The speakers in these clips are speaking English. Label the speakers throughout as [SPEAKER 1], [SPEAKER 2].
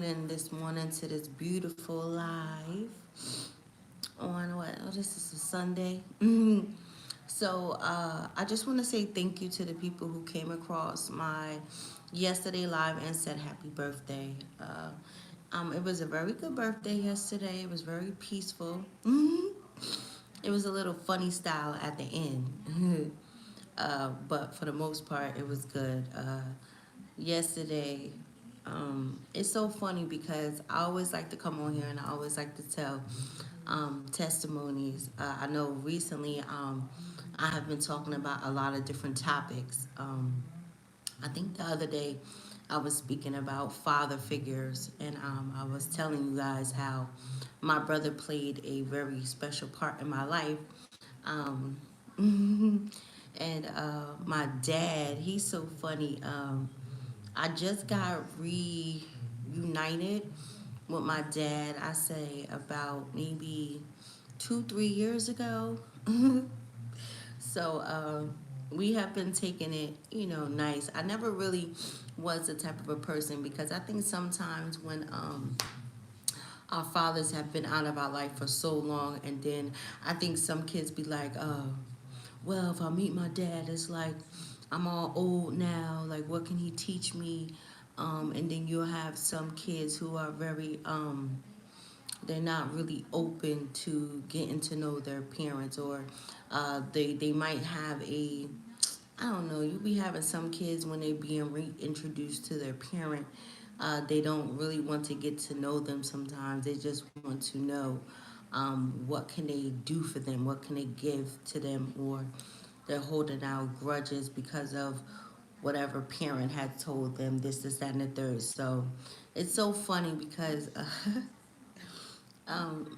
[SPEAKER 1] in this morning to this beautiful live on what? Oh, this is a Sunday. So I just want to say thank you to the people who came across my yesterday live and said happy birthday. It was a very good birthday yesterday. It was very peaceful. It was a little funny style at the end. But for the most part, it was good. Yesterday, it's so funny because I always like to come on here and I always like to tell testimonies. I know recently I have been talking about a lot of different topics. I think the other day I was speaking about father figures, and I was telling you guys how my brother played a very special part in my life. Um, and my dad, he's so funny. I just got reunited with my dad, I say about maybe 2, 3 years ago. So we have been taking it, nice. I never really was the type of a person because I think sometimes when our fathers have been out of our life for so long, and then I think some kids be like, well, if I meet my dad, it's like I'm all old now. Like, what can he teach me? And then you'll have some kids who are very they're not really open to getting to know their parents, or they might have a, I don't know, you be having some kids when they being reintroduced to their parent, they don't really want to get to know them sometimes. They just want to know what can they do for them, what can they give to them, or they're holding out grudges because of whatever parent had told them this, that, and the third. So it's so funny because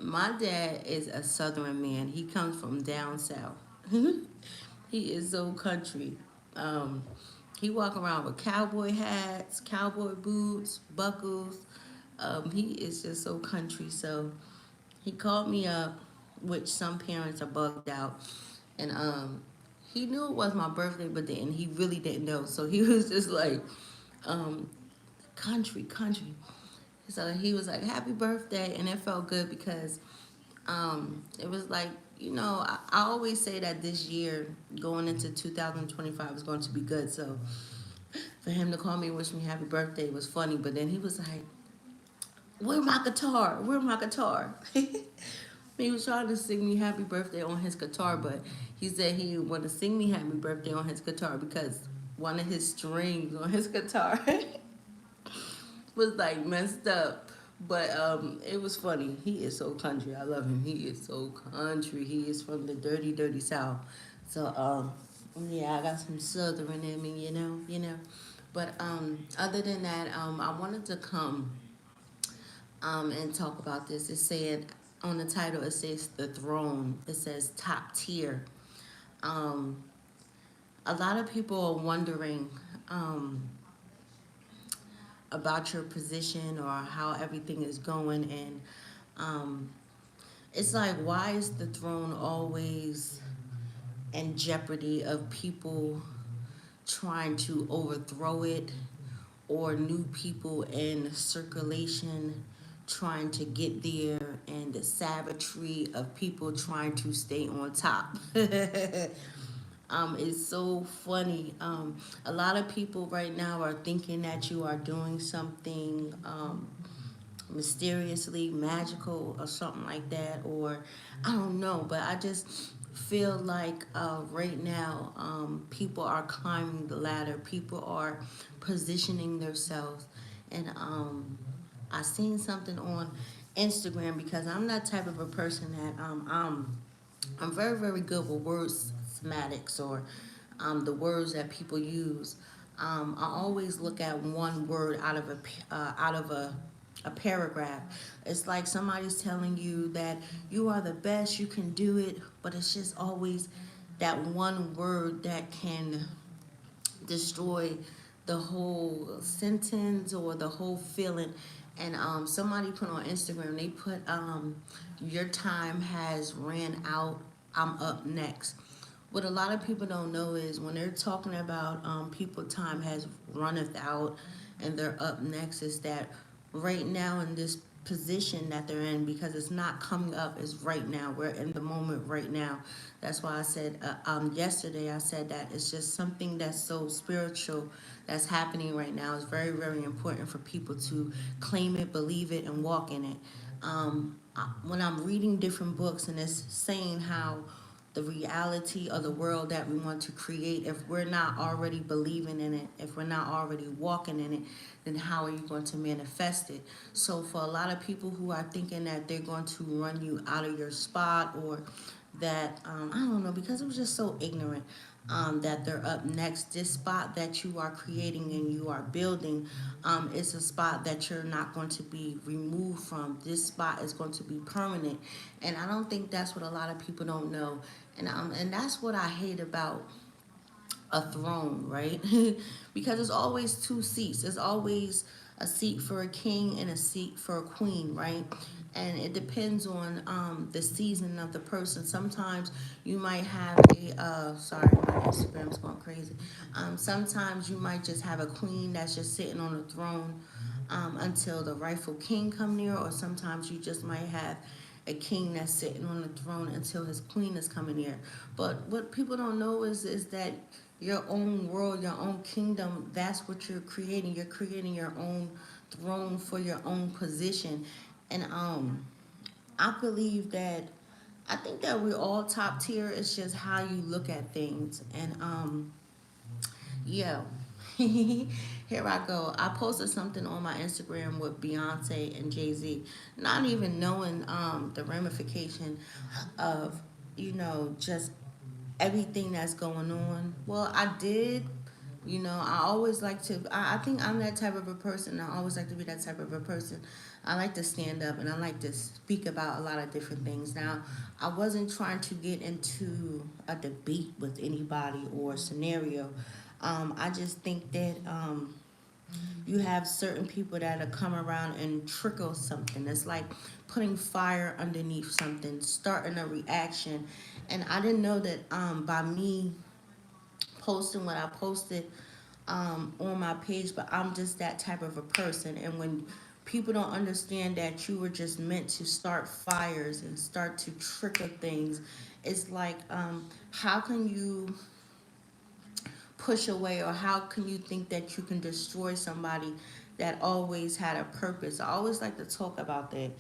[SPEAKER 1] my dad is a southern man. He comes from down south. He is so country. Um, he walk around with cowboy hats, cowboy boots, buckles. He is just so country. So he called me up, which some parents are bugged out, and he knew it was my birthday, but then he really didn't know. So he was just like, um, country, country. So he was like, "Happy birthday," and it felt good because it was like, I always say that this year going into 2025 is going to be good. So for him to call me and wish me happy birthday was funny. But then he was like, "Where my guitar? Where my guitar?" He was trying to sing me happy birthday on his guitar, but he said he didn't want to sing me happy birthday on his guitar because one of his strings on his guitar was like messed up. But it was funny. He is so country. I love him. He is so country. He is from the dirty, dirty South. So yeah, I got some Southern in me, you know. But other than that, I wanted to come and talk about this. It said on the title, it says the throne. It says top tier. Um, a lot of people are wondering. About your position or how everything is going, and um, it's like, why is the throne always in jeopardy of people trying to overthrow it, or new people in circulation trying to get there, and the savagery of people trying to stay on top? It's so funny. A lot of people right now are thinking that you are doing something mysteriously magical or something like that, or I don't know, but I just feel like right now people are climbing the ladder, people are positioning themselves, and I seen something on Instagram because I'm that type of a person that I'm very, very good with words semantics, or the words that people use. I always look at one word out of a paragraph. It's like somebody's telling you that you are the best, you can do it, but it's just always that one word that can destroy the whole sentence or the whole feeling. And somebody put on Instagram, they put, your time has ran out, I'm up next. What a lot of people don't know is when they're talking about people time has runneth out and they're up next, is that right now in this position that they're in, because it's not coming up, it's right now. We're in the moment right now. That's why I said yesterday, I said that it's just something that's so spiritual that's happening right now. It's very, very important for people to claim it, believe it, and walk in it. When I'm reading different books and it's saying how the reality of the world that we want to create, if we're not already believing in it, if we're not already walking in it, then how are you going to manifest it? So for a lot of people who are thinking that they're going to run you out of your spot, or that I don't know, because it was just so ignorant, that they're up next. This spot that you are creating and you are building, is a spot that you're not going to be removed from. This spot is going to be permanent, and I don't think that's what a lot of people don't know. And that's what I hate about a throne, right? Because there's always two seats. There's always a seat for a king and a seat for a queen, right? And it depends on the season of the person. Sometimes you might have a sorry, my Instagram's going crazy. Sometimes you might just have a queen that's just sitting on the throne until the rightful king come near, or sometimes you just might have a king that's sitting on the throne until his queen is coming here. But what people don't know is that your own world, your own kingdom, that's what you're creating. You're creating your own throne for your own position. And I believe that I think that we're all top tier. It's just how you look at things. And yeah. Here I go. I posted something on my Instagram with Beyonce and Jay-Z, not even knowing the ramification of, just everything that's going on. Well, I did. I always like to, I think I'm that type of a person. I always like to be that type of a person. I like to stand up and I like to speak about a lot of different things. Now, I wasn't trying to get into a debate with anybody or a scenario. I just think that you have certain people that'll come around and trickle something. It's like putting fire underneath something, starting a reaction. And I didn't know that by me posting what I posted on my page, but I'm just that type of a person. And when people don't understand that you were just meant to start fires and start to trigger things, it's like, how can you push away, or how can you think that you can destroy somebody that always had a purpose? I always like to talk about that.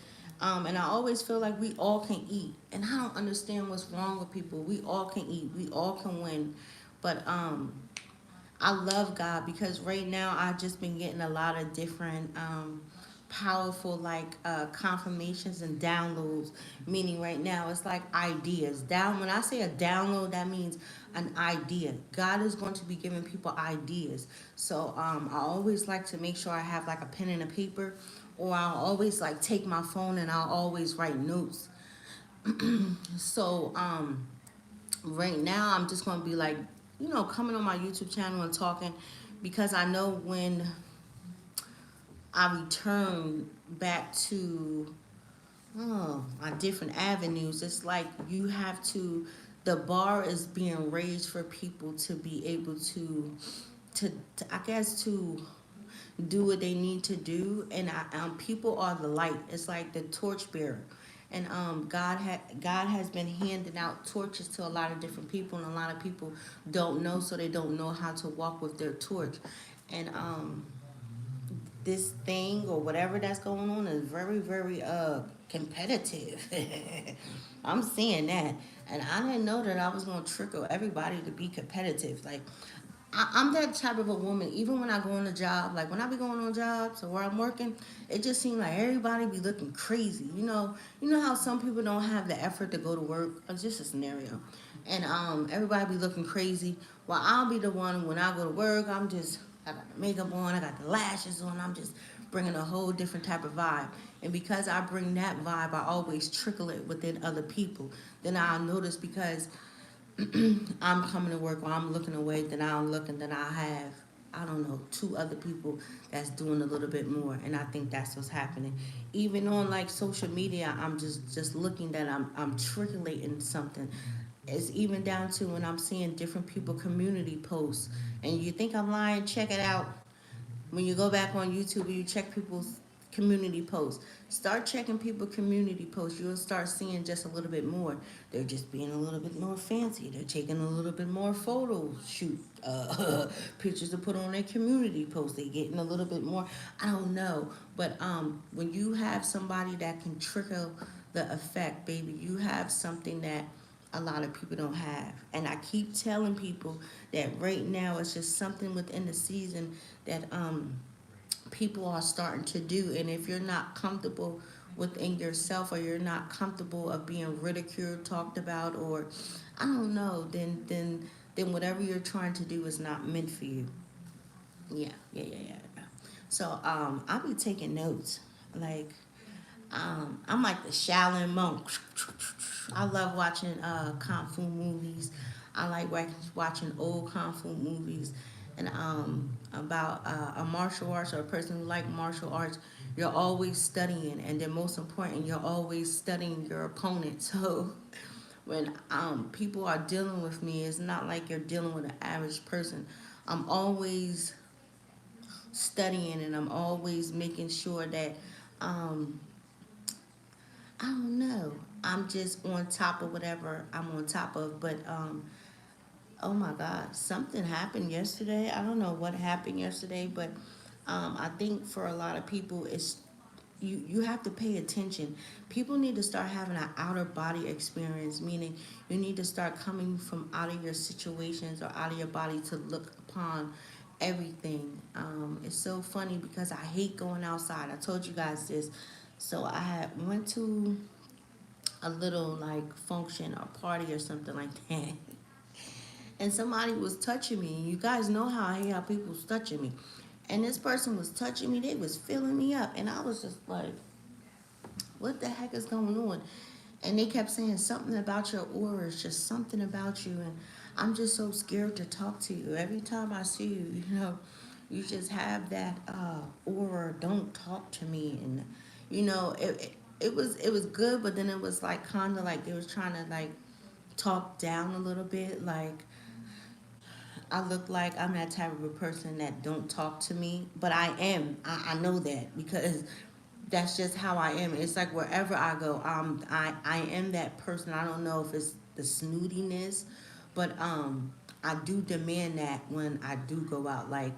[SPEAKER 1] And I always feel like we all can eat. And I don't understand what's wrong with people. We all can eat. We all can win. But I love God, because right now I've just been getting a lot of different powerful, like confirmations and downloads. Meaning right now it's like ideas. When I say a download, that means an idea. God is going to be giving people ideas. So I always like to make sure I have like a pen and a paper, or I'll always like take my phone and I'll always write notes. So right now I'm just going to be like, coming on my YouTube channel and talking, because I know when I return back to my different avenues, it's like you have to, the bar is being raised for people to be able to I guess to do what they need to do. And people are the light. It's like the torchbearer. And God has been handing out torches to a lot of different people, and a lot of people don't know, so they don't know how to walk with their torch. And this thing or whatever that's going on is very, very competitive. I'm seeing that. And I didn't know that I was gonna trickle everybody to be competitive. Like, I'm that type of a woman. Even when I go on a job, like when I be going on jobs or where I'm working, it just seems like everybody be looking crazy. You know how some people don't have the effort to go to work. It's just a scenario, and everybody be looking crazy. While I'll be the one when I go to work, I got the makeup on, I got the lashes on. I'm just bringing a whole different type of vibe. And because I bring that vibe, I always trickle it within other people. Then I'll notice, because I'm coming to work or I'm looking away, then I'll look and then I have, I don't know, two other people that's doing a little bit more. And I think that's what's happening. Even on like social media, I'm just looking that I'm trickling something. It's even down to when I'm seeing different people community posts, and you think I'm lying, check it out. When you go back on YouTube and you check people's community posts. Start checking people community posts. You'll start seeing just a little bit more. They're just being a little bit more fancy. They're taking a little bit more photo shoot pictures to put on their community post. They're getting a little bit more. I don't know, but when you have somebody that can trickle the effect, baby, you have something that a lot of people don't have. And I keep telling people that right now it's just something within the season that people are starting to do. And if you're not comfortable within yourself, or you're not comfortable of being ridiculed, talked about, or I don't know, then whatever you're trying to do is not meant for you. Yeah. So I'll be taking notes. Like I'm like the Shaolin monk. I love watching kung fu movies. I like watching old kung fu movies, and about a martial arts, or a person who like martial arts. You're always studying, and then most important, you're always studying your opponent. So when people are dealing with me, it's not like you're dealing with an average person. I'm always studying, and I'm always making sure that um, I don't know. I'm just on top of whatever I'm on top of. But oh my God, something happened yesterday. I don't know what happened yesterday, but I think for a lot of people, it's you have to pay attention. People need to start having an outer body experience, meaning you need to start coming from out of your situations or out of your body to look upon everything. It's so funny because I hate going outside. I told you guys this. So I had went to a little like function or party or something like that. And somebody was touching me. And you guys know how I hate how people was touching me. And this person was touching me. They was filling me up. And I was just like, what the heck is going on? And they kept saying something about your aura. It's just something about you. And I'm just so scared to talk to you. Every time I see you, you just have that aura. Don't talk to me. And it was good, but then it was like kind of like they was trying to like talk down a little bit. Like I look like I'm that type of a person that don't talk to me, but I am. I know that because that's just how I am. It's like wherever I go, I am that person. I don't know if it's the snootiness, but I do demand that when I do go out. Like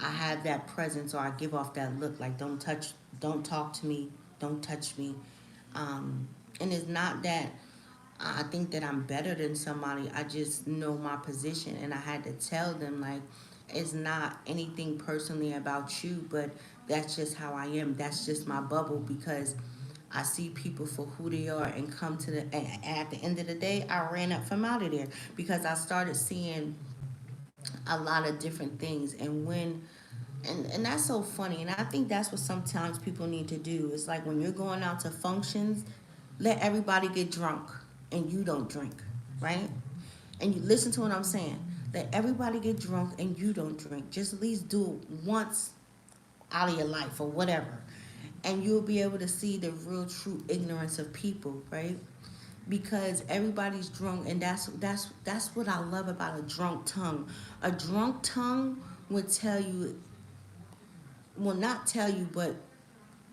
[SPEAKER 1] I have that presence, or I give off that look. Like don't talk to me, don't touch me. And it's not that I think that I'm better than somebody. I just know my position, and I had to tell them like it's not anything personally about you, but that's just how I am. That's just my bubble because I see people for who they are and come to the and at the end of the day, I ran up from out of there because I started seeing a lot of different things. And that's so funny, and I think that's what sometimes people need to do. It's like when you're going out to functions, let everybody get drunk and you don't drink, right? And you listen to what I'm saying. Let everybody get drunk and you don't drink. Just at least do it once out of your life or whatever. And you'll be able to see the real true ignorance of people, right? Because everybody's drunk, and that's what I love about a drunk tongue. A drunk tongue would tell you, will not tell you, but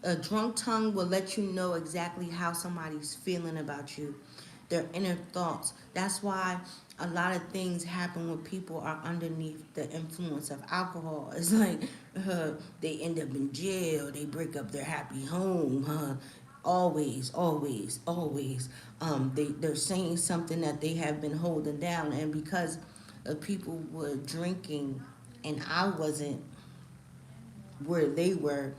[SPEAKER 1] a drunk tongue will let you know exactly how somebody's feeling about you, their inner thoughts. That's why a lot of things happen when people are underneath the influence of alcohol. It's like they end up in jail, they break up their happy home, always. They're saying something that they have been holding down, and because people were drinking and I wasn't where they were,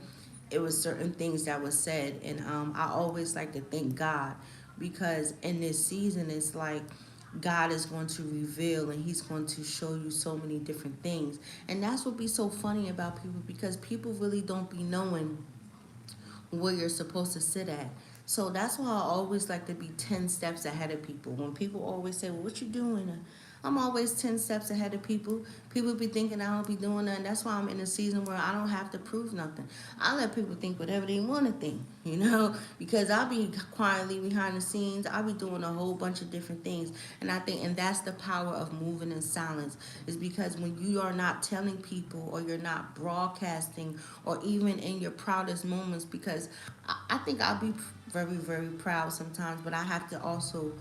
[SPEAKER 1] it was certain things that was said. And I always like to thank God because in this season it's like God is going to reveal and he's going to show you so many different things. And that's what be so funny about people, because people really don't be knowing where you're supposed to sit at. So that's why I always like to be 10 steps ahead of people. When people always say, well, what you doing? I'm always 10 steps ahead of people. People be thinking I don't be doing nothing. That's why I'm in a season where I don't have to prove nothing. I let people think whatever they want to think, because I'll be quietly behind the scenes. I'll be doing a whole bunch of different things. And I think, and that's the power of moving in silence, is because when you are not telling people, or you're not broadcasting, or even in your proudest moments, because I think I'll be very, very proud sometimes, but I have to also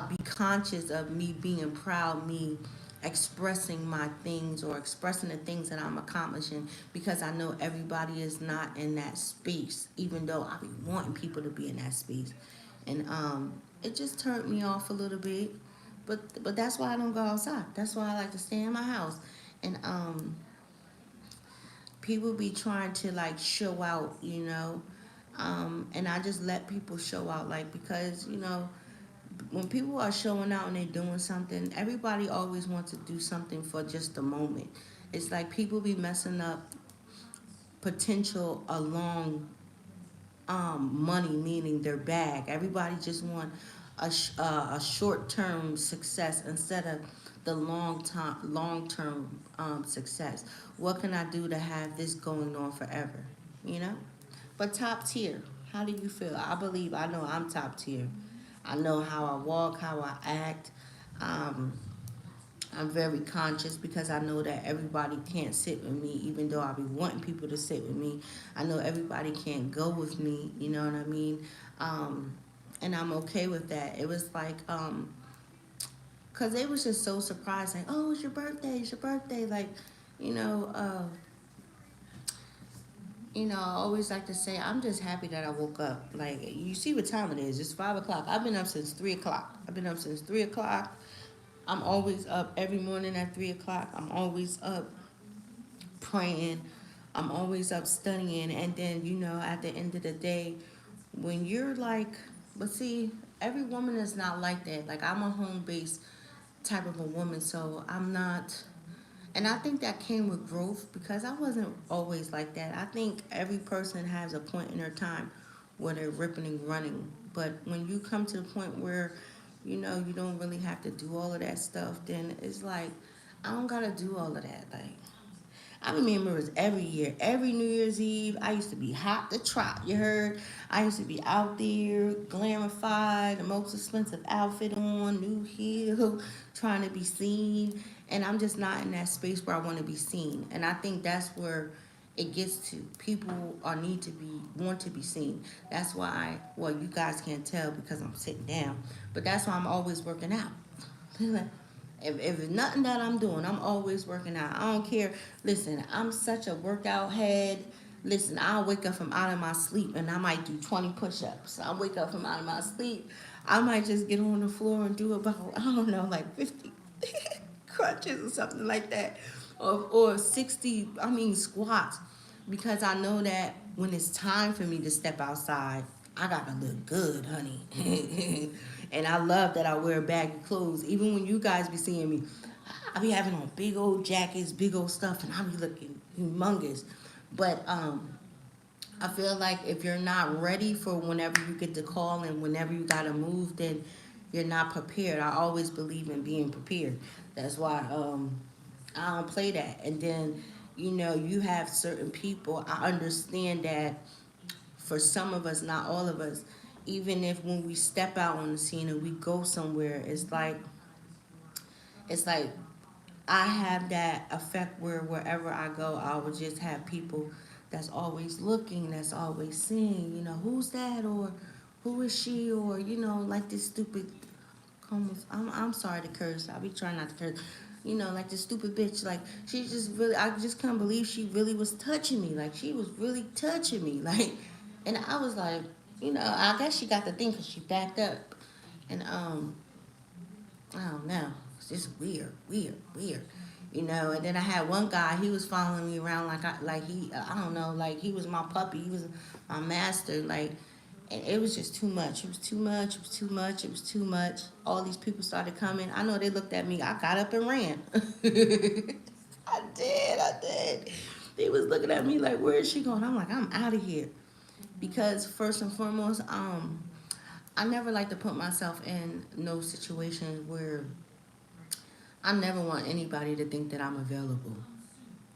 [SPEAKER 1] be conscious of me being proud, me expressing my things, or expressing the things that I'm accomplishing, because I know everybody is not in that space, even though I be wanting people to be in that space. And it just turned me off a little bit. But that's why I don't go outside. That's why I like to stay in my house. And people be trying to like show out, and I just let people show out, like, because when people are showing out and they're doing something, everybody always wants to do something for just a moment. It's like people be messing up potential along money, meaning their bag. Everybody just want a short term success instead of the long term success. What can I do to have this going on forever? You know. But top tier, how do you feel? I believe I know I'm top tier. I know how I walk, how I act. Um, I'm very conscious because I know that everybody can't sit with me, even though I be wanting people to sit with me. I know everybody can't go with me, you know what I mean? Um, and I'm okay with that. It was like, cause they was just so surprised, like, oh, it's your birthday, it's your birthday, like, you know, uh, I always like to say, I'm just happy that I woke up. Like, you see what time it is? It's 5 o'clock. I've been up since 3 o'clock. I've been up since 3 o'clock. I'm always up every morning at 3 o'clock. I'm always up praying. I'm always up studying. And then, at the end of the day, when you're like, but see, every woman is not like that. Like, I'm a home based type of a woman, so I'm not. And I think that came with growth because I wasn't always like that. I think every person has a point in their time where they're ripping and running. But when you come to the point where, you don't really have to do all of that stuff, then it's like, I don't got to do all of that. Like, I remember it was every year, every New Year's Eve, I used to be hot to trot, you heard? I used to be out there, glorified, the most expensive outfit on, new heel, trying to be seen. And I'm just not in that space where I want to be seen. And I think that's where it gets to. People are need to be want to be seen. That's why, well, you guys can't tell because I'm sitting down, but that's why I'm always working out. If it's nothing that I'm doing, I'm always working out. I don't care. Listen, I'm such a workout head. Listen, I'll wake up from out of my sleep and I might do 20 push-ups. I'll wake up from out of my sleep. I might just get on the floor and do about, I don't know, like 50 crunches or something like that. Or 60, squats. Because I know that when it's time for me to step outside, I gotta look good, honey. And I love that I wear baggy clothes. Even when you guys be seeing me, I be having on big old jackets, big old stuff, and I be looking humongous. But I feel like if you're not ready for whenever you get the call and whenever you gotta move, then you're not prepared. I always believe in being prepared. That's why I don't play that. And then, you have certain people. I understand that for some of us, not all of us, even if when we step out on the scene and we go somewhere, it's like I have that effect where wherever I go, I will just have people that's always looking, that's always seeing, who's that, or who is she, or like this stupid. I'm sorry to curse. I be trying not to curse. Like this stupid bitch. Like she just really. I just can't believe she really was touching me. Like she was really touching me. Like, and I was like, I guess she got the thing because she backed up, and I don't know. It's just weird, weird, weird. And then I had one guy. He was following me around like he, I don't know, like he was my puppy. He was my master. Like, and it was just too much. It was too much. It was too much. It was too much. All these people started coming. I know they looked at me. I got up and ran. I did. I did. They was looking at me like, where is she going? I'm like, I'm out of here. Because first and foremost, I never like to put myself in no situations where I never want anybody to think that I'm available.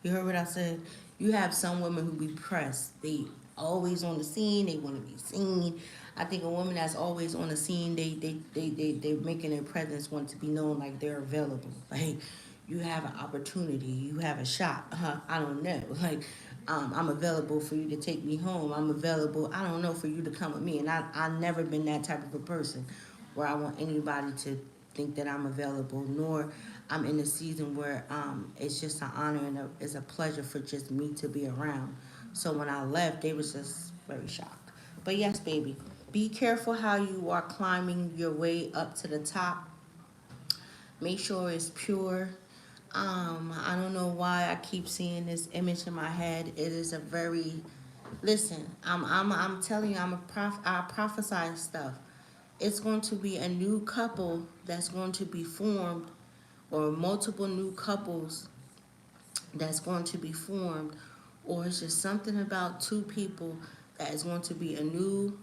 [SPEAKER 1] You heard what I said? You have some women who be pressed. They always on the scene. They want to be seen. I think a woman that's always on the scene, they're making their presence want to be known like they're available. Like, you have an opportunity. You have a shot. I don't know. Like, I'm available for you to take me home. I'm available, I don't know, for you to come with me. And I've never been that type of a person where I want anybody to think that I'm available, nor I'm in a season where it's just an honor and it's a pleasure for just me to be around. So when I left, they was just very shocked. But yes, baby, be careful how you are climbing your way up to the top. Make sure it's pure. I don't know why I keep seeing this image in my head. It is a very, listen. I'm telling you, I prophesy stuff. It's going to be a new couple that's going to be formed, or multiple new couples that's going to be formed, or it's just something about two people that is going to be a new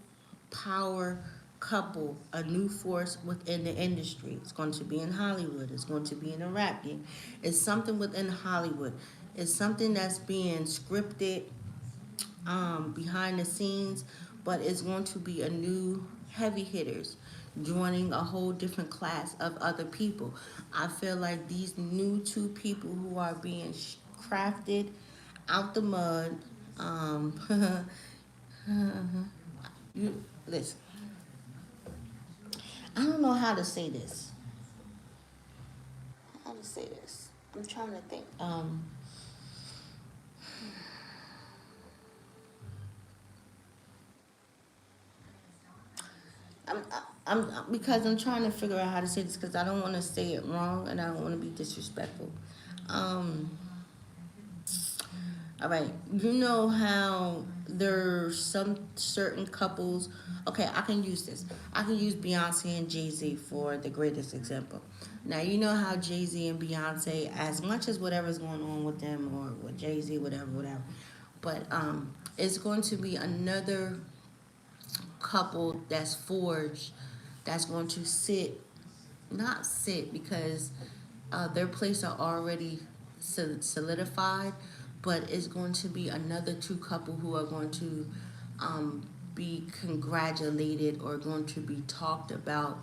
[SPEAKER 1] power couple, a new force within the industry. It's going to be in Hollywood. It's going to be in a rap game. It's something within Hollywood. It's something that's being scripted behind the scenes, but it's going to be a new heavy hitters joining a whole different class of other people. I feel like these new two people who are being crafted out the mud. You listen. I don't know how to say this. How to say this? I'm trying to think. I'm, because I'm trying to figure out how to say this because I don't want to say it wrong and I don't want to be disrespectful. Um, all right, you know how there's some certain couples. Okay, I can use this. I can use Beyonce and Jay Z for the greatest example. Now you know how Jay Z and Beyonce, as much as whatever's going on with them or with Jay Z, whatever, whatever, but it's going to be another couple that's forged, that's going to sit, not sit because their place are already solidified, but it's going to be another two couple who are going to be congratulated or going to be talked about,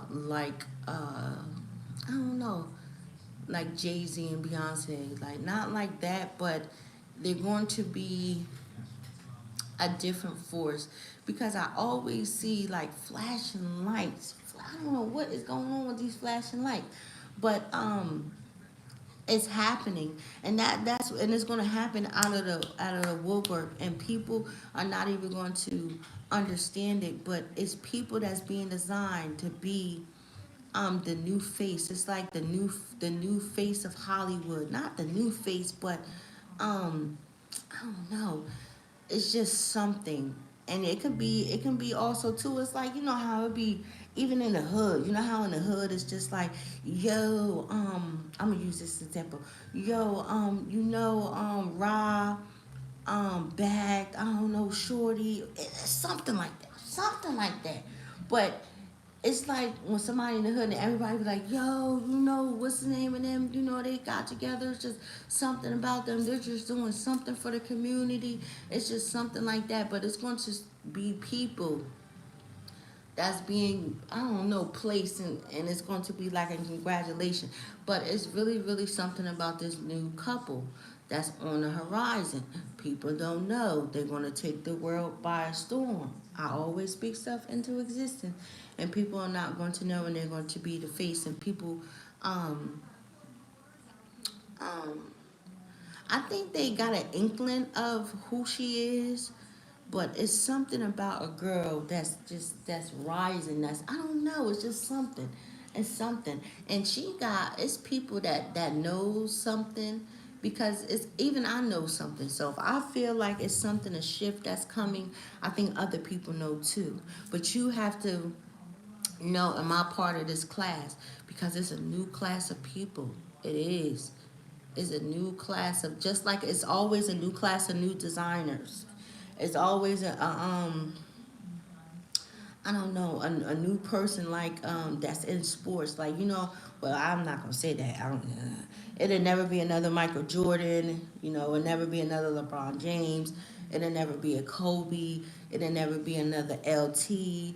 [SPEAKER 1] like I don't know, like Jay Z and Beyonce, like not like that, but they're going to be a different force because I always see like flashing lights. I don't know what is going on with these flashing lights, but it's happening, and that's it's going to happen out of the woodwork, and people are not even going to understand it. But it's people that's being designed to be the new face. It's like the new face of Hollywood, not the new face, but um I don't know, it's just something. And it can be also too, it's like, you know how it be even in the hood. You know how in the hood it's just like, yo, I'm gonna use this example. Yo, Ra, bagged, I don't know, shorty, it's something like that, something like that. But it's like when somebody in the hood and everybody be like, yo, what's the name of them? They got together. It's just something about them. They're just doing something for the community. It's just something like that. But it's going to be people that's being, I don't know, placed, and it's going to be like a congratulation. But it's really, really something about this new couple that's on the horizon. People don't know. They're going to take the world by a storm. I always speak stuff into existence, and people are not going to know, and they're going to be the face. And people, um, um, I think they got an inkling of who she is, but it's something about a girl that's rising. That's, I don't know. It's just something. It's something, and it's people that knows something, because it's even I know something. So if I feel like it's something, a shift that's coming, I think other people know too. But you have to know, am I part of this class? Because it's a new class of people. It is. It's a new class of, just like it's always a new class of new designers. It's always a I don't know, a new person like that's in sports, like well, I'm not gonna say that. I don't. It'll never be another Michael Jordan. It'll never be another LeBron James. It'll never be a Kobe. It'll never be another LT.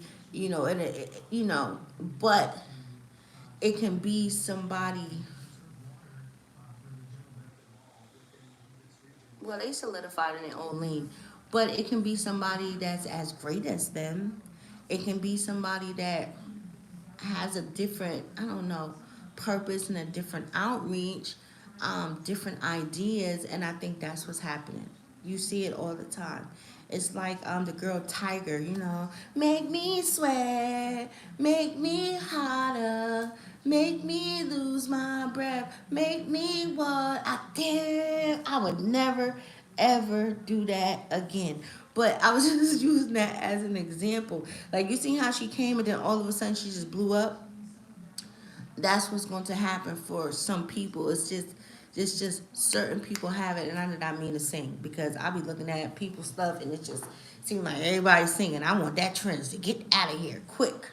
[SPEAKER 1] But it can be somebody. Well, they solidified in their own lane, but it can be somebody that's as great as them. It can be somebody that has a different, I don't know, purpose and a different outreach, different ideas, and I think that's what's happening. You see it all the time. It's like the girl Tiger, make me sweat, make me hotter, make me lose my breath, make me what I did. I would never ever do that again. But I was just using that as an example. Like, you see how she came and then all of a sudden she just blew up? That's what's going to happen for some people. It's just certain people have it, and I did not mean to sing because I be looking at people's stuff and it just seems like everybody's singing. I want that trend to get out of here quick.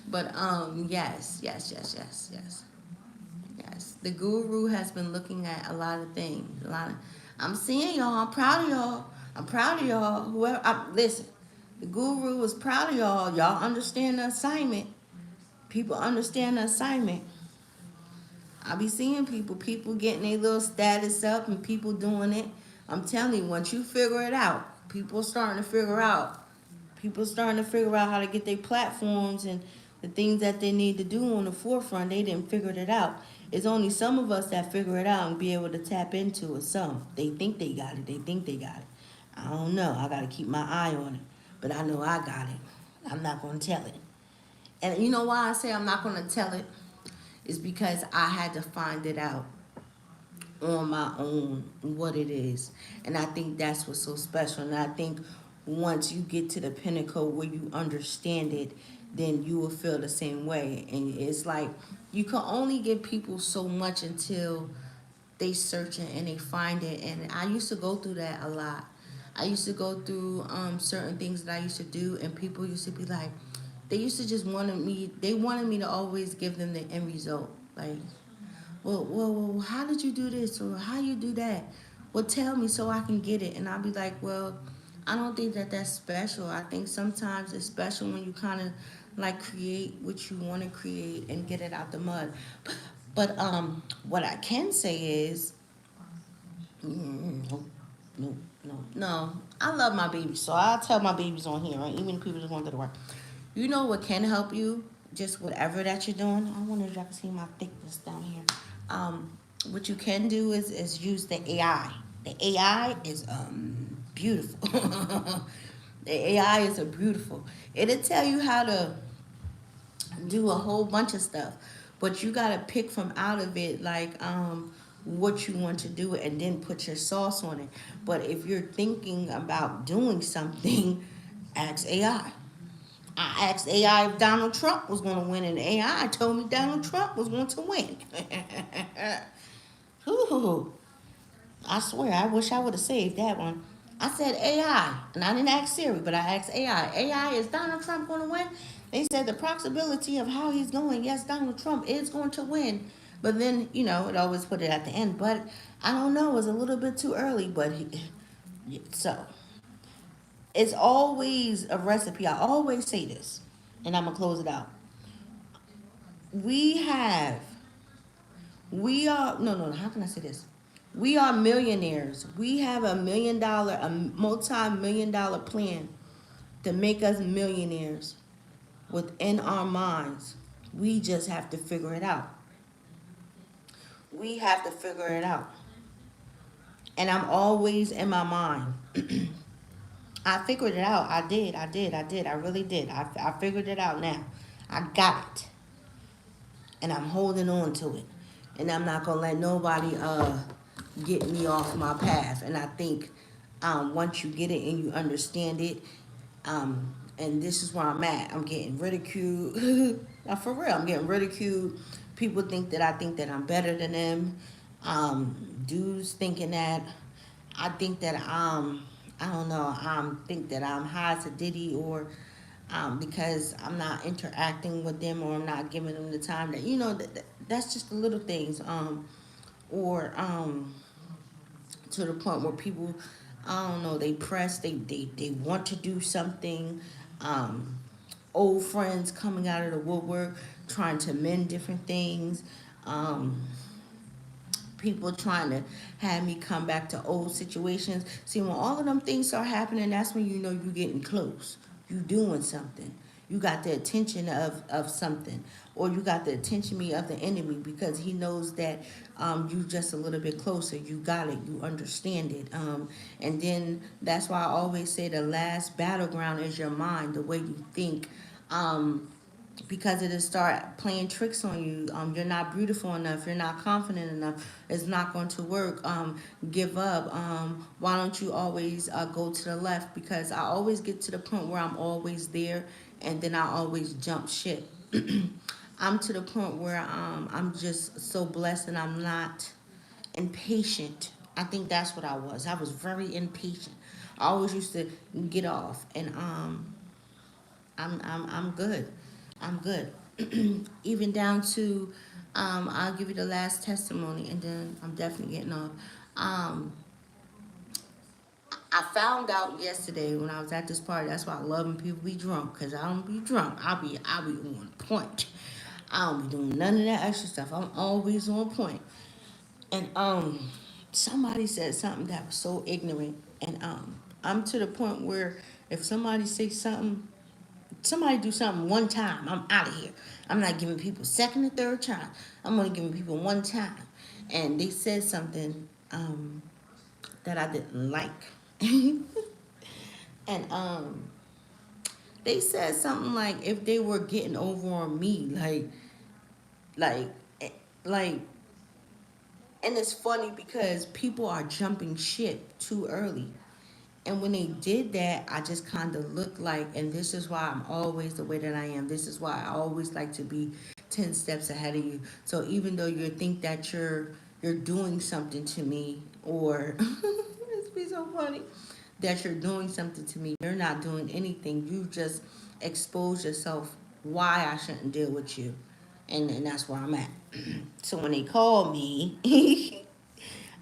[SPEAKER 1] But yes, yes, yes, yes, yes. Yes, the guru has been looking at a lot of things. I'm seeing y'all. I'm proud of y'all. I'm proud of y'all. Listen, the guru is proud of y'all. Y'all understand the assignment. People understand the assignment. I be seeing people getting their little status up and people doing it. I'm telling you, once you figure it out, people starting to figure out. People starting to figure out how to get their platforms and the things that they need to do on the forefront. They didn't figure it out. It's only some of us that figure it out and be able to tap into it. Some, they think they got it. They think they got it. I don't know. I got to keep my eye on it. But I know I got it. I'm not going to tell it. And you know why I say I'm not going to tell it? Is because I had to find it out on my own what it is. And I think that's what's so special. And I think once you get to the pinnacle where you understand it, then you will feel the same way. And it's like you can only give people so much until they search it and they find it. And I used to go through that a lot. I used to go through certain things that I used to do, and people used to be like, they used to just they wanted me to always give them the end result. Like, well, how did you do this? Or how you do that? Well, tell me so I can get it. And I'll be like, well, I don't think that that's special. I think sometimes it's special when you kind of like create what you want to create and get it out the mud. But what I can say is, no, no, no. I love my babies, so I'll tell my babies on here, right? Even people just want to work. You know what can help you? Just whatever that you're doing. I wonder if y'all can see my thickness down here. What you can do is use the AI. The AI is beautiful. The AI is a beautiful. It'll tell you how to do a whole bunch of stuff, but you gotta pick from out of it like what you want to do and then put your sauce on it. But if you're thinking about doing something, ask AI. I asked AI if Donald Trump was going to win, and AI told me Donald Trump was going to win. Ooh, I swear, I wish I would have saved that one. I said AI, and I didn't ask Siri, but I asked AI. AI, is Donald Trump going to win? They said the possibility of how he's going, yes, Donald Trump is going to win. But then, it always put it at the end. But I don't know, it was a little bit too early. So it's always a recipe. I always say this, and I'm going to close it out. We have, we are, no, how can I say this? We are millionaires. We have a multi-million dollar plan to make us millionaires within our minds. We just have to figure it out. We have to figure it out. And I'm always in my mind. I figured it out. I did. I really did. I figured it out now. I got it. And I'm holding on to it. And I'm not going to let nobody get me off my path. And I think once you get it and you understand it, and this is where I'm at. I'm getting ridiculed. Now, for real, I'm getting ridiculed. People think that I think that I'm better than them. Dudes thinking that I think that I don't know, think that I'm high as a Diddy, or because I'm not interacting with them, or I'm not giving them the time that, that's just the little things. Or to the point where people, I don't know, they press, they want to do something. Um, Old friends coming out of the woodwork, trying to mend different things. Um, People trying to have me come back to old situations. See, when all of them things start happening, that's when you know you're getting close. You doing something. You got the attention of something, or you got the attention me of the enemy, because he knows that you just a little bit closer. You got it. You understand it. And then that's why I always say the last battleground is your mind, the way you think. Because it'll start playing tricks on you. You're not beautiful enough. You're not confident enough. It's not going to work. Give up. Why don't you always go to the left? Because I always get to the point where I'm always there, and then I always jump ship. I'm to the point where I'm just so blessed, and I'm not impatient. I think that's what I was. I was very impatient. I always used to get off, and I'm good. I'm good. Even down to, I'll give you the last testimony, and then I'm definitely getting off. Um, I found out yesterday when I was at this party. That's why I love when people be drunk, cause I don't be drunk. I'll be on point. I don't be doing none of that extra stuff. I'm always on point. And somebody said something that was so ignorant, and I'm to the point where if somebody say somebody do something one time, I'm out of here. I'm not giving people second or third time. I'm only giving people one time. And they said something that I didn't like. And they said something like if they were getting over on me, like, eh, like, and it's funny because people are jumping ship too early. And when they did that, I just kind of looked like, and this is why I'm always the way that I am. This is why I always like to be 10 steps ahead of you. So even though you think that you're doing something to me, or it's be so funny that you're doing something to me, you're not doing anything. You just expose yourself why I shouldn't deal with you. And that's where I'm at. So when they call me,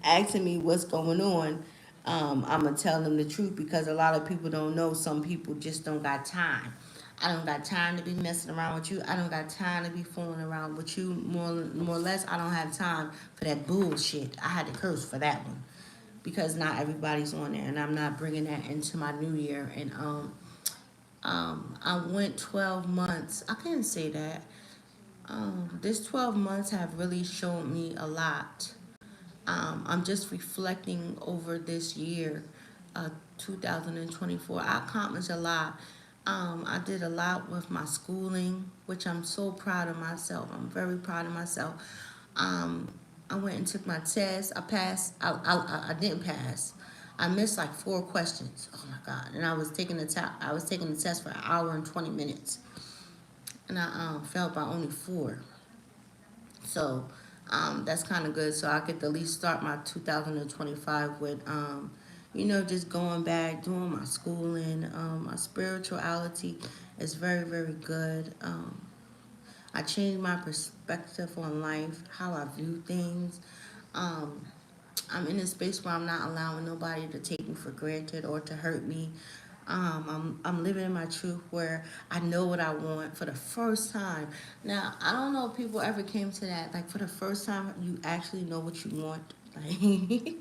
[SPEAKER 1] asking me what's going on, I'm gonna tell them the truth, because a lot of people don't know. Some people just don't got time. I don't got time to be messing around with you. I don't got time to be fooling around with you. More or less, I don't have time for that bullshit. I had to curse for that one, because not everybody's on there, and I'm not bringing that into my new year. And I went 12 months. I can't say that. This 12 months have really shown me a lot. I'm just reflecting over this year, 2024. I accomplished a lot. I did a lot with my schooling, which I'm so proud of myself. I'm very proud of myself. Um, I went and took my test. I passed. I didn't pass. I missed like 4 questions. Oh my god! And I was taking the test for an hour and 20 minutes, and I failed by only 4. So that's kind of good. So I could at least start my 2025 with, just going back, doing my schooling. My spirituality is very, very good. I changed my perspective on life, how I view things. Um, I'm in a space where I'm not allowing nobody to take me for granted or to hurt me. I'm living in my truth, where I know what I want for the first time. Now, I don't know if people ever came to that. Like, for the first time, you actually know what you want. Like,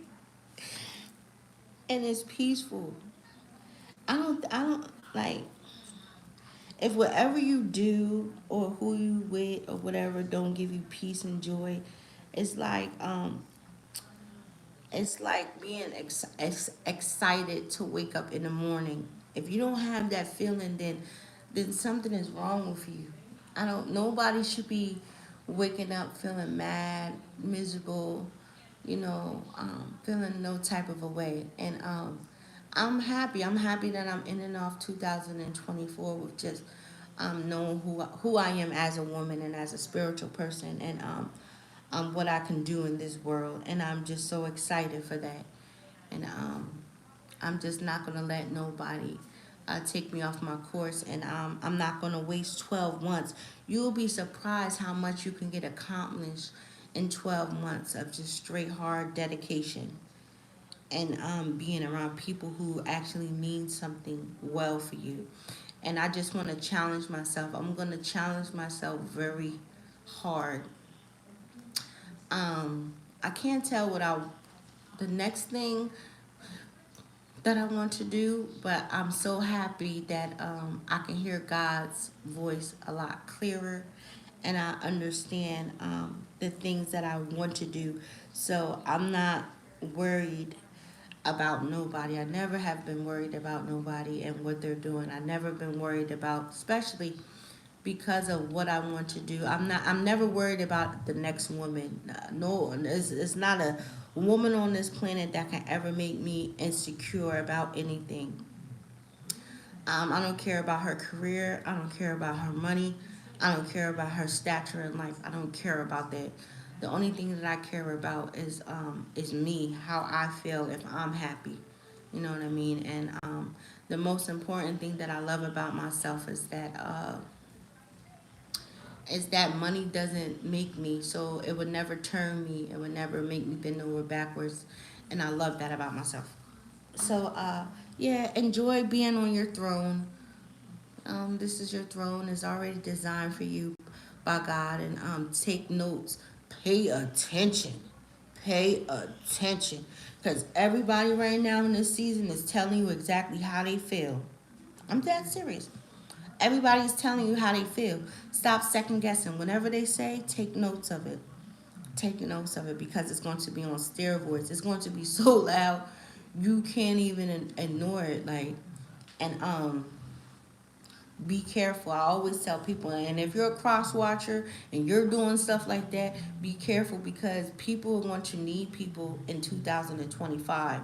[SPEAKER 1] and it's peaceful. I don't, like, if whatever you do or who you with or whatever don't give you peace and joy, it's like, it's like being excited to wake up in the morning. If you don't have that feeling, then something is wrong with you. I don't. Nobody should be waking up feeling mad, miserable, feeling no type of a way. And I'm happy. I'm happy that I'm in and off 2024 with just knowing who I am as a woman and as a spiritual person, and what I can do in this world. And I'm just so excited for that. And I'm just not gonna let nobody take me off my course, and I'm not gonna waste 12 months. You'll be surprised how much you can get accomplished in 12 months of just straight hard dedication and being around people who actually mean something well for you. And I just want to challenge myself. I'm going to challenge myself very hard. I can't tell what the next thing that I want to do, but I'm so happy that I can hear God's voice a lot clearer, and I understand the things that I want to do. So I'm not worried about nobody. I never have been worried about nobody and what they're doing. I never been worried about, especially because of what I want to do. I'm never worried about the next woman. No, it's not a woman on this planet that can ever make me insecure about anything. I don't care about her career. I don't care about her money. I don't care about her stature in life. I don't care about that. The only thing that I care about is me, how I feel if I'm happy. You know what I mean? And the most important thing that I love about myself is that money doesn't make me, so it would never turn me. It would never make me bend over backwards, and I love that about myself. So yeah, enjoy being on your throne. This is your throne. It's already designed for you by God, and take notes. Pay attention. Pay attention, because everybody right now in this season is telling you exactly how they feel. I'm dead serious. Everybody's telling you how they feel. Stop second guessing. Whenever they say, take notes of it. Take notes of it, because it's going to be on steroids. It's going to be so loud you can't even ignore it. Like, and be careful. I always tell people, and if you're a cross watcher and you're doing stuff like that, be careful, because people are going to need people in 2025.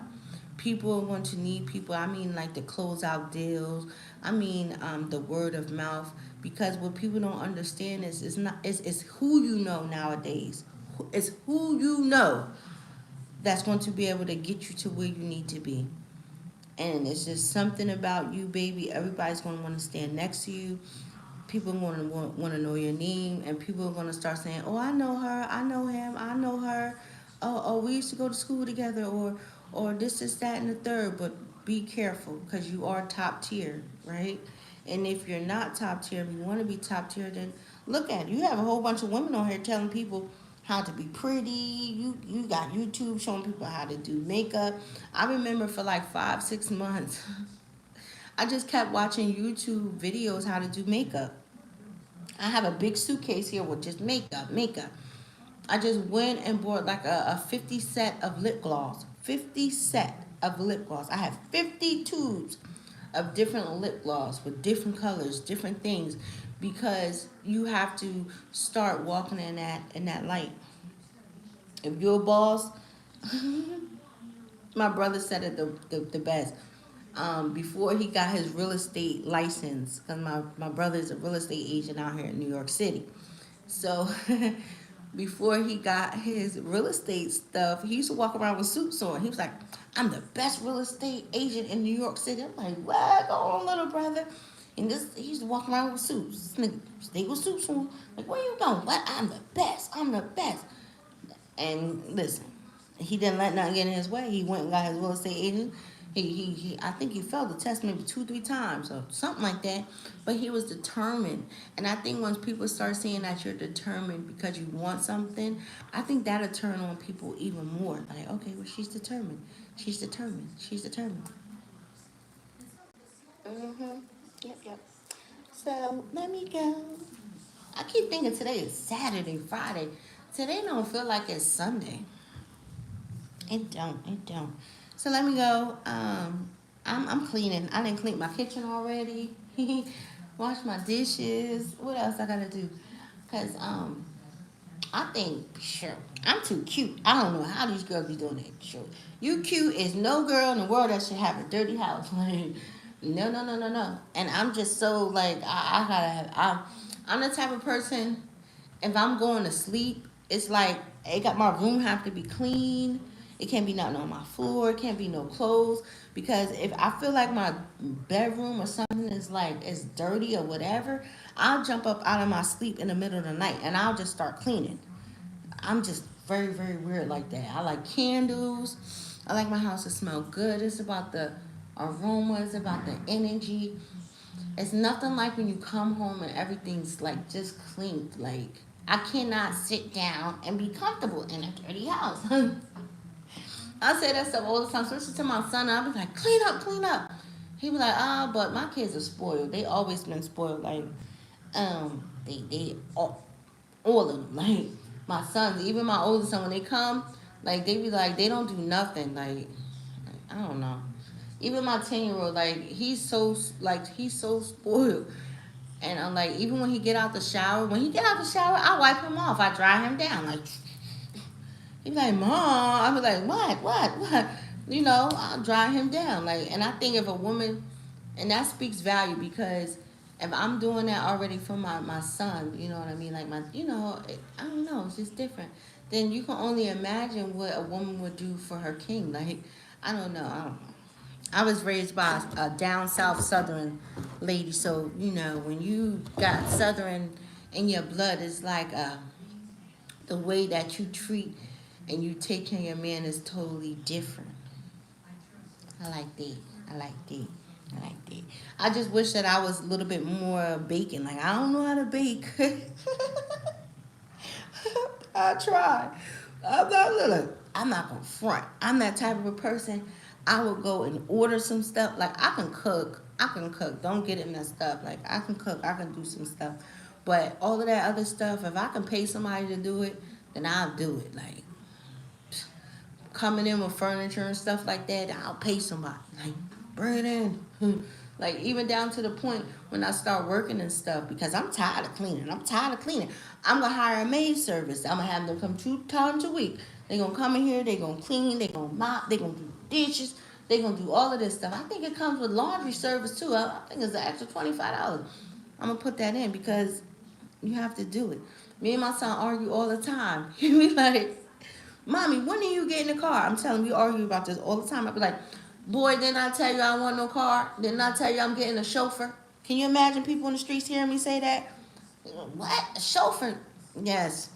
[SPEAKER 1] People are going to need people. I mean, like the closeout deals. I mean, the word of mouth. Because what people don't understand is it's who you know nowadays. It's who you know that's going to be able to get you to where you need to be. And it's just something about you, baby. Everybody's going to want to stand next to you. People are going to want to know your name, and people are going to start saying, "Oh, I know her. I know him. I know her. Oh, we used to go to school together, or this is that and the third." But be careful, because you are top tier, right? And if you're not top tier, if you want to be top tier, then look at it. You have a whole bunch of women on here telling people how to be pretty. You got YouTube showing people how to do makeup. I remember for like 5 6 months, I just kept watching YouTube videos how to do makeup. I have a big suitcase here with just makeup. I just went and bought like a 50 set of lip gloss. 50 set of lip gloss. I have 50 tubes of different lip gloss with different colors, different things, because you have to start walking in that light. If you're a boss, my brother said it the best. Before he got his real estate license, because my brother is a real estate agent out here in New York City. So before he got his real estate stuff, he used to walk around with suits on. He was like, "I'm the best real estate agent in New York City." I'm like, "What? Go on, little brother." And this, he used to walk around with suits. This nigga stay with suits on. Like, where you going? What? I'm the best. I'm the best. And listen, he didn't let nothing get in his way. He went and got his real estate agent. I think he failed the test maybe 2 3 times or something like that. But he was determined. And I think once people start seeing that you're determined because you want something, I think that'll turn on people even more. Like, okay, well, she's determined. She's determined. She's determined. Mm-hmm. Yep. So let me go. I keep thinking today is Saturday, Friday. Today don't feel like it's Sunday. It don't. It don't. So let me go. I'm cleaning. I didn't clean my kitchen already. Wash my dishes. What else I gotta do? Cause I think sure I'm too cute. I don't know how these girls be doing it. Sure, you cute is no girl in the world that should have a dirty house. Like, no. And I'm just so like I gotta have. I'm the type of person. If I'm going to sleep, it's like it got my room have to be clean. It can't be nothing on my floor. It can't be no clothes. Because if I feel like my bedroom or something is like it's dirty or whatever, I'll jump up out of my sleep in the middle of the night and I'll just start cleaning. I'm just very, very weird like that. I like candles. I like my house to smell good. It's about the aroma. It's about the energy. It's nothing like when you come home and everything's like just clean. Like I cannot sit down and be comfortable in a dirty house. I say that stuff all the time, especially to my son. I'll be like, clean up, clean up. He be like, but my kids are spoiled. They always been spoiled. Like, they all of them. Like my sons, even my oldest son, when they come, like they be like, they don't do nothing. Like I don't know. Even my 10-year-old, like he's so spoiled. And I'm like, even when he get out the shower, I wipe him off. I dry him down. Like he be like, Mom. I be like, what? You know, I'll dry him down. Like, and I think if a woman, and that speaks value because if I'm doing that already for my son, you know what I mean? Like I don't know, it's just different. Then you can only imagine what a woman would do for her king. Like, I don't know. I was raised by a down south southern lady, so you know when you got southern in your blood, it's like the way that you treat and you take care of your man is totally different. I like that. I like that. I like that. I just wish that I was a little bit more baking. Like I don't know how to bake. I try. I'm not gonna front. I'm that type of a person. I will go and order some stuff. Like I can cook. Don't get it messed up. Like I can cook. I can do some stuff. But all of that other stuff, if I can pay somebody to do it, then I'll do it. Like coming in with furniture and stuff like that, I'll pay somebody. Like bring it in. Like even down to the point when I start working and stuff because I'm tired of cleaning. I'm gonna hire a maid service. I'm gonna have them come 2 times a week. They're gonna come in here, they're gonna clean, they're gonna mop, they're gonna do dishes, they're gonna do all of this stuff. I think it comes with laundry service too. I think it's an extra $25. I'm gonna put that in because you have to do it. Me and my son argue all the time. He be like, Mommy, when are you getting a car? I'm telling him we argue about this all the time. I be like, boy, didn't I tell you I want no car? Didn't I tell you I'm getting a chauffeur? Can you imagine people in the streets hearing me say that? What? A chauffeur? Yes.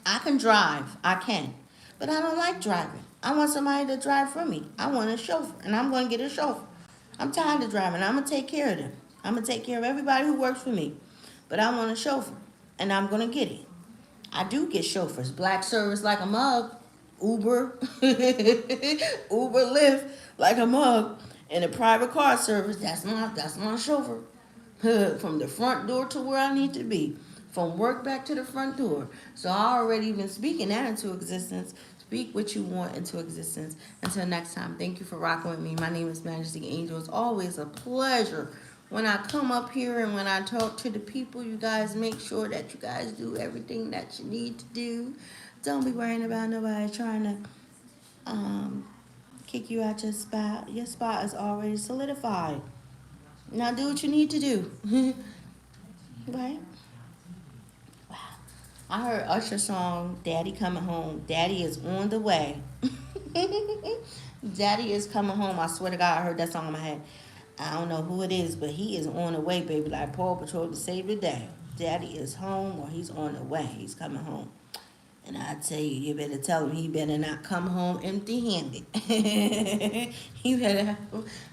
[SPEAKER 1] I can drive. I can. But I don't like driving. I want somebody to drive for me. I want a chauffeur. And I'm going to get a chauffeur. I'm tired of driving. I'm going to take care of them. I'm going to take care of everybody who works for me. But I want a chauffeur. And I'm going to get it. I do get chauffeurs. Black service like a mug. Uber. Uber Lyft like a mug. And a private car service, that's my chauffeur. From the front door to where I need to be. From work back to the front door. So I already been speaking that into existence. Speak what you want into existence. Until next time, thank you for rocking with me. My name is Majesty Angel. It's always a pleasure when I come up here and when I talk to the people. You guys make sure that you guys do everything that you need to do. Don't be worrying about nobody trying to kick you out your spot. Your spot is already solidified. Now do what you need to do. Right? Wow. I heard Usher's song, Daddy Coming Home. Daddy is on the way. Daddy is coming home. I swear to God, I heard that song in my head. I don't know who it is, but he is on the way, baby. Like Paw Patrol to save the day. Daddy is home or he's on the way. He's coming home. And I tell you, you better tell him he better not come home empty-handed. He better have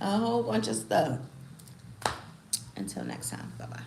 [SPEAKER 1] a whole bunch of stuff. Until next time, bye-bye.